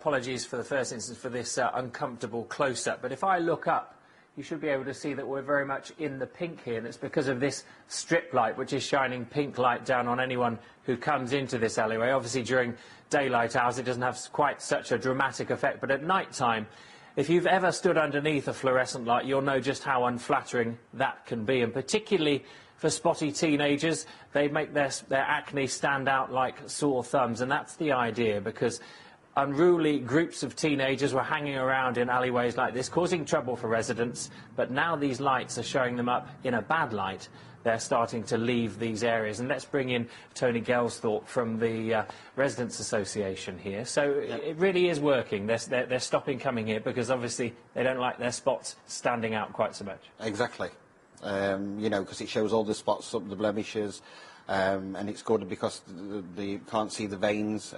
Apologies for the first instance for this uncomfortable close-up, but if I look up, you should be able to see that we're very much in the pink here, and it's because of this strip light, which is shining pink light down on anyone who comes into this alleyway. Obviously, during daylight hours, it doesn't have quite such a dramatic effect, but at night time, if you've ever stood underneath a fluorescent light, you'll know just how unflattering that can be, and particularly for spotty teenagers, they make their acne stand out like sore thumbs, and that's the idea, because unruly groups of teenagers were hanging around in alleyways like this, causing trouble for residents, but now these lights are showing them up in a bad light. They're starting to leave these areas. And let's bring in Tony Gelsthorpe from the Residents Association here. So it really is working. They're stopping coming here because obviously they don't like their spots standing out quite so much. Exactly. You know, because it shows all the spots, the blemishes, and it's good because they can't see the veins.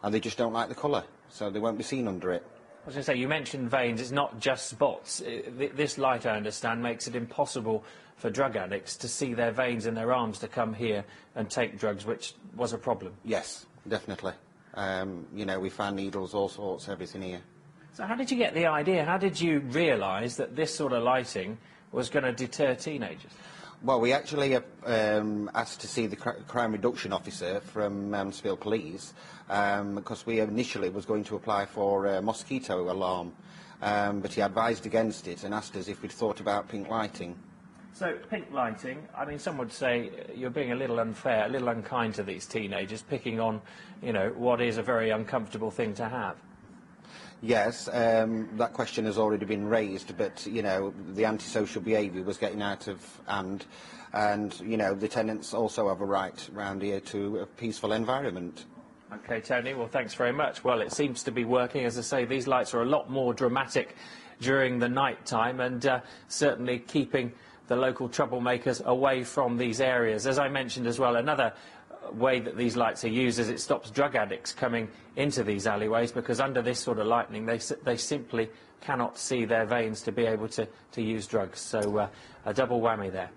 And they just don't like the colour, so they won't be seen under it. I was going to say, you mentioned veins, it's not just spots. This light, I understand, makes it impossible for drug addicts to see their veins in their arms to come here and take drugs, which was a problem. Yes, definitely. You know, we found needles, all sorts, everything here. So how did you get the idea? How did you realise that this sort of lighting was going to deter teenagers? Well, we actually asked to see the crime reduction officer from Mansfield Police because we initially was going to apply for a mosquito alarm, but he advised against it and asked us if we'd thought about pink lighting. So, pink lighting, I mean, some would say you're being a little unfair, a little unkind to these teenagers, picking on, you know, what is a very uncomfortable thing to have. Yes, that question has already been raised, but, you know, the antisocial behaviour was getting out of hand, and, you know, the tenants also have a right round here to a peaceful environment. OK, Tony, well, thanks very much. Well, it seems to be working. As I say, these lights are a lot more dramatic during the night time and certainly keeping the local troublemakers away from these areas. As I mentioned as well, another way that these lights are used is it stops drug addicts coming into these alleyways, because under this sort of lighting they simply cannot see their veins to be able to use drugs. So a double whammy there.